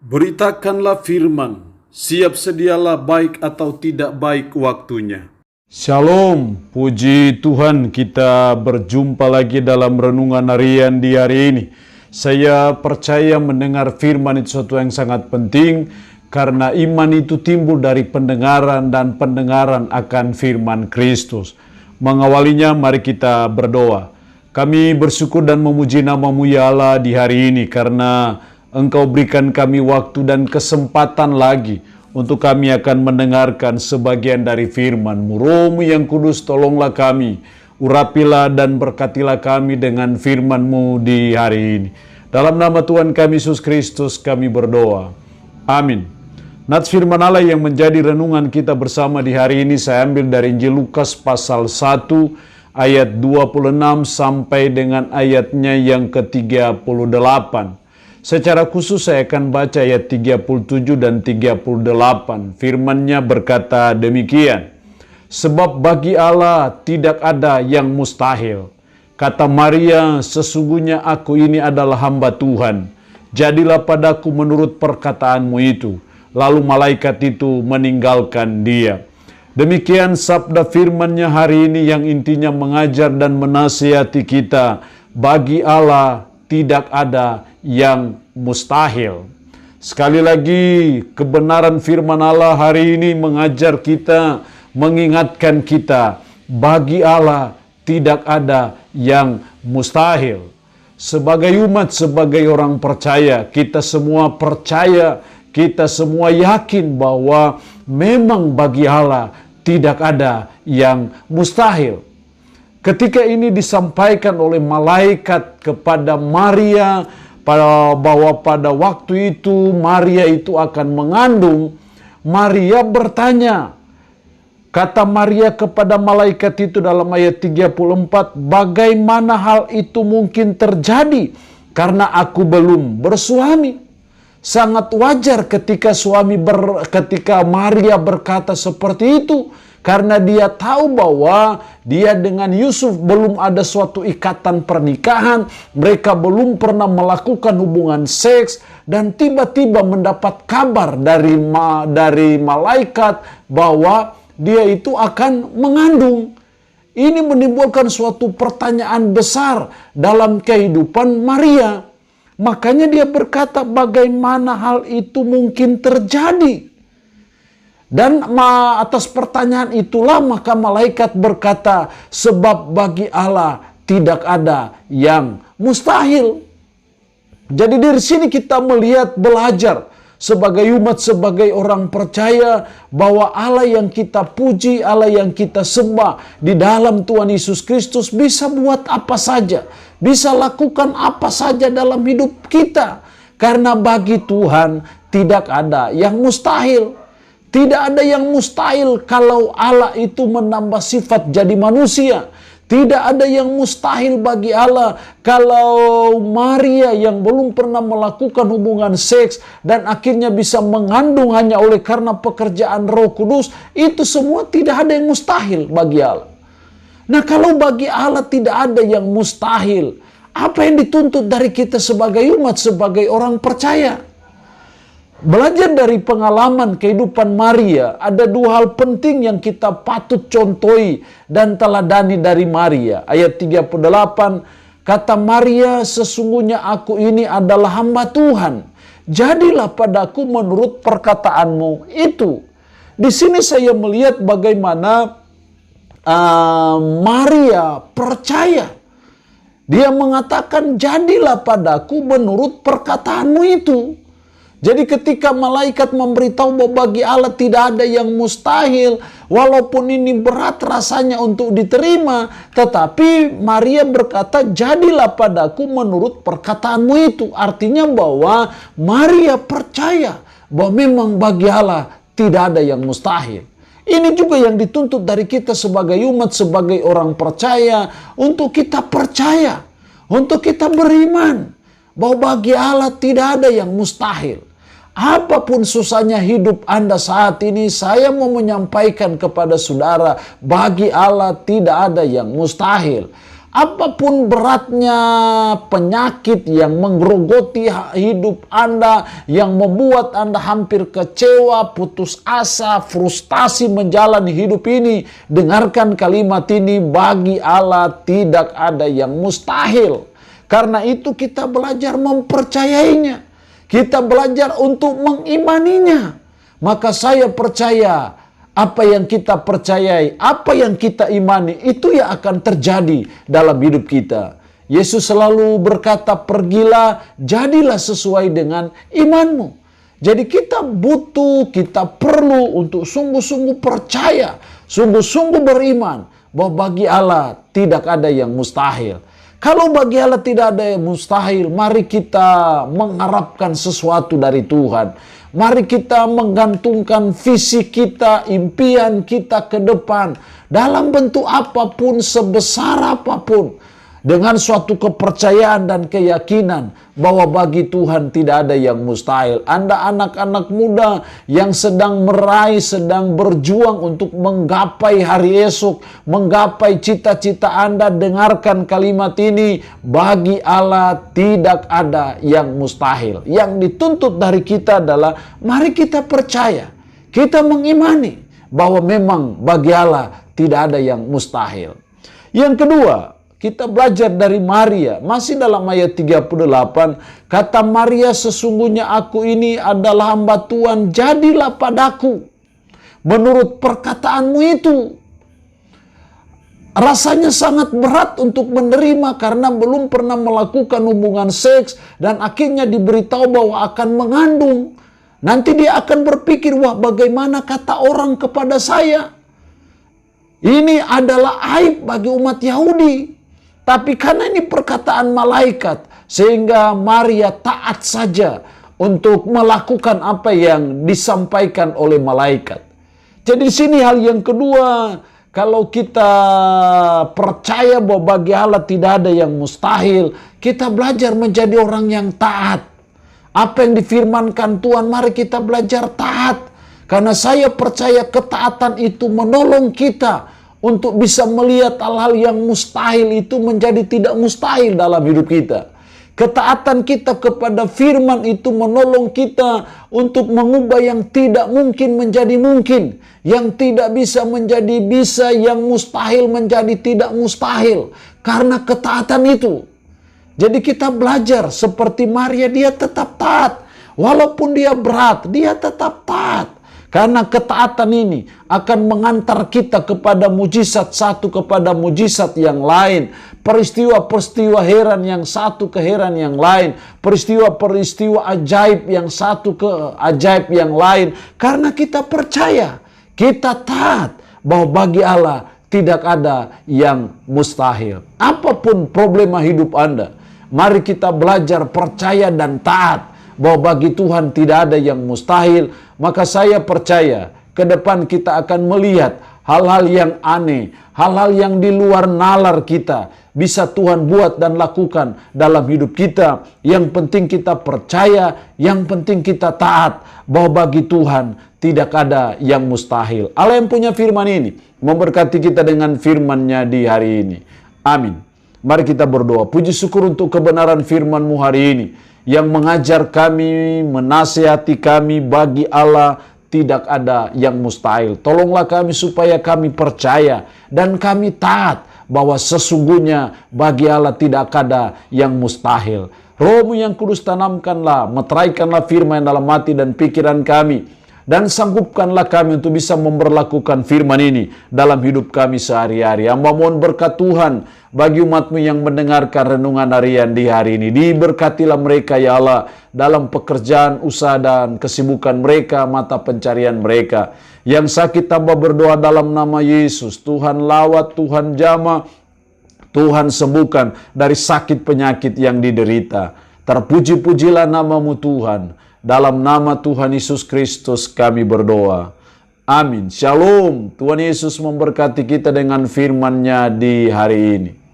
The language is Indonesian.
Beritakanlah firman, siap sedialah baik atau tidak baik waktunya. Shalom, puji Tuhan, kita berjumpa lagi dalam renungan harian di hari ini. Saya percaya mendengar firman itu sesuatu yang sangat penting, karena iman itu timbul dari pendengaran dan pendengaran akan firman Kristus. Mengawalinya, mari kita berdoa. Kami bersyukur dan memuji nama-Mu ya Allah di hari ini, karena Engkau berikan kami waktu dan kesempatan lagi untuk kami akan mendengarkan sebagian dari firman-Mu. Roh-Mu yang kudus, tolonglah kami, urapilah dan berkatilah kami dengan firman-Mu di hari ini. Dalam nama Tuhan kami Yesus Kristus kami berdoa. Amin. Nats firman Allah yang menjadi renungan kita bersama di hari ini saya ambil dari Injil Lukas pasal 1 ayat 26 sampai dengan ayatnya yang ke-38. Secara khusus saya akan baca ayat 37 dan 38. Firman-Nya berkata demikian. Sebab bagi Allah tidak ada yang mustahil. Kata Maria, sesungguhnya aku ini adalah hamba Tuhan. Jadilah padaku menurut perkataanmu itu. Lalu malaikat itu meninggalkan dia. Demikian sabda firman-Nya hari ini yang intinya mengajar dan menasihati kita. Bagi Allah tidak ada yang mustahil. Sekali lagi, kebenaran firman Allah hari ini mengajar kita, mengingatkan kita, bagi Allah tidak ada yang mustahil. Sebagai umat, sebagai orang percaya, kita semua percaya, kita semua yakin bahwa memang bagi Allah tidak ada yang mustahil. Ketika ini disampaikan oleh malaikat kepada Maria, bahwa pada waktu itu Maria itu akan mengandung, Maria bertanya. Kata Maria kepada malaikat itu dalam ayat 34, bagaimana hal itu mungkin terjadi karena aku belum bersuami? Sangat wajar ketika ketika Maria berkata seperti itu. Karena dia tahu bahwa dia dengan Yusuf belum ada suatu ikatan pernikahan. Mereka belum pernah melakukan hubungan seks. Dan tiba-tiba mendapat kabar dari malaikat bahwa dia itu akan mengandung. Ini menimbulkan suatu pertanyaan besar dalam kehidupan Maria. Makanya dia berkata, bagaimana hal itu mungkin terjadi? Dan atas pertanyaan itulah maka malaikat berkata, sebab bagi Allah tidak ada yang mustahil. Jadi dari sini kita melihat, belajar sebagai umat, sebagai orang percaya bahwa Allah yang kita puji, Allah yang kita sembah di dalam Tuhan Yesus Kristus bisa buat apa saja, bisa lakukan apa saja dalam hidup kita. Karena bagi Tuhan tidak ada yang mustahil. Tidak ada yang mustahil kalau Allah itu menambah sifat jadi manusia. Tidak ada yang mustahil bagi Allah kalau Maria yang belum pernah melakukan hubungan seks dan akhirnya bisa mengandung hanya oleh karena pekerjaan Roh Kudus. Itu semua tidak ada yang mustahil bagi Allah. Nah, kalau bagi Allah tidak ada yang mustahil, apa yang dituntut dari kita sebagai umat, sebagai orang percaya? Belajar dari pengalaman kehidupan Maria, ada dua hal penting yang kita patut contohi dan teladani dari Maria. Ayat 38, kata Maria, sesungguhnya aku ini adalah hamba Tuhan. Jadilah padaku menurut perkataanmu itu. Di sini saya melihat bagaimana Maria percaya. Dia mengatakan, jadilah padaku menurut perkataanmu itu. Jadi ketika malaikat memberitahu bahwa bagi Allah tidak ada yang mustahil, walaupun ini berat rasanya untuk diterima, tetapi Maria berkata, jadilah padaku menurut perkataanmu itu. Artinya bahwa Maria percaya bahwa memang bagi Allah tidak ada yang mustahil. Ini juga yang dituntut dari kita sebagai umat, sebagai orang percaya, untuk kita percaya, untuk kita beriman bahwa bagi Allah tidak ada yang mustahil. Apapun susahnya hidup Anda saat ini, saya mau menyampaikan kepada saudara, bagi Allah tidak ada yang mustahil. Apapun beratnya penyakit yang menggerogoti hidup Anda, yang membuat Anda hampir kecewa, putus asa, frustasi menjalani hidup ini, dengarkan kalimat ini, bagi Allah tidak ada yang mustahil. Karena itu kita belajar mempercayainya. Kita belajar untuk mengimaninya. Maka saya percaya, apa yang kita percayai, apa yang kita imani, itu yang akan terjadi dalam hidup kita. Yesus selalu berkata, pergilah, jadilah sesuai dengan imanmu. Jadi kita butuh, kita perlu untuk sungguh-sungguh percaya, sungguh-sungguh beriman, bahwa bagi Allah tidak ada yang mustahil. Kalau bagi Allah tidak ada yang mustahil, mari kita mengharapkan sesuatu dari Tuhan. Mari kita menggantungkan visi kita, impian kita ke depan dalam bentuk apapun, sebesar apapun, dengan suatu kepercayaan dan keyakinan bahwa bagi Tuhan tidak ada yang mustahil. Anda anak-anak muda yang sedang meraih, sedang berjuang untuk menggapai hari esok, menggapai cita-cita Anda, dengarkan kalimat ini, bagi Allah tidak ada yang mustahil. Yang dituntut dari kita adalah mari kita percaya, kita mengimani bahwa memang bagi Allah tidak ada yang mustahil. Yang kedua, kita belajar dari Maria, masih dalam ayat 38, kata Maria, sesungguhnya aku ini adalah hamba Tuhan, jadilah padaku menurut perkataanmu itu. Rasanya sangat berat untuk menerima karena belum pernah melakukan hubungan seks dan akhirnya diberitahu bahwa akan mengandung. Nanti dia akan berpikir, wah bagaimana kata orang kepada saya? Ini adalah aib bagi umat Yahudi. Tapi karena ini perkataan malaikat, sehingga Maria taat saja untuk melakukan apa yang disampaikan oleh malaikat. Jadi di sini hal yang kedua, kalau kita percaya bahwa bagi Allah tidak ada yang mustahil, kita belajar menjadi orang yang taat. Apa yang difirmankan Tuhan, mari kita belajar taat. Karena saya percaya ketaatan itu menolong kita untuk bisa melihat hal-hal yang mustahil itu menjadi tidak mustahil dalam hidup kita. Ketaatan kita kepada firman itu menolong kita untuk mengubah yang tidak mungkin menjadi mungkin. Yang tidak bisa menjadi bisa, yang mustahil menjadi tidak mustahil. Karena ketaatan itu. Jadi kita belajar seperti Maria, dia tetap taat. Walaupun dia berat, dia tetap taat. Karena ketaatan ini akan mengantar kita kepada mujizat satu kepada mujizat yang lain. Peristiwa-peristiwa heran yang satu ke heran yang lain. Peristiwa-peristiwa ajaib yang satu ke ajaib yang lain. Karena kita percaya, kita taat bahwa bagi Allah tidak ada yang mustahil. Apapun problema hidup Anda, mari kita belajar percaya dan taat bahwa bagi Tuhan tidak ada yang mustahil. Maka saya percaya ke depan kita akan melihat hal-hal yang aneh, hal-hal yang di luar nalar kita bisa Tuhan buat dan lakukan dalam hidup kita. Yang penting kita percaya, yang penting kita taat bahwa bagi Tuhan tidak ada yang mustahil. Allah yang punya firman ini memberkati kita dengan firman-Nya di hari ini. Amin. Mari kita berdoa. Puji syukur untuk kebenaran firman-Mu hari ini, yang mengajar kami, menasihati kami, bagi Allah tidak ada yang mustahil. Tolonglah kami supaya kami percaya dan kami taat bahwa sesungguhnya bagi Allah tidak ada yang mustahil. Roh-Mu yang kudus tanamkanlah, meteraikanlah firman dalam hati dan pikiran kami. Dan sanggupkanlah kami untuk bisa memberlakukan firman ini dalam hidup kami sehari-hari. Hamba mohon berkat Tuhan bagi umat-Mu yang mendengarkan renungan harian di hari ini. Diberkatilah mereka ya Allah dalam pekerjaan, usaha dan kesibukan mereka, mata pencarian mereka. Yang sakit tambah berdoa dalam nama Yesus. Tuhan lawat, Tuhan jamah, Tuhan sembuhkan dari sakit penyakit yang diderita. Terpuji-pujilah nama-Mu Tuhan. Dalam nama Tuhan Yesus Kristus kami berdoa. Amin. Shalom. Tuhan Yesus memberkati kita dengan firman-Nya di hari ini.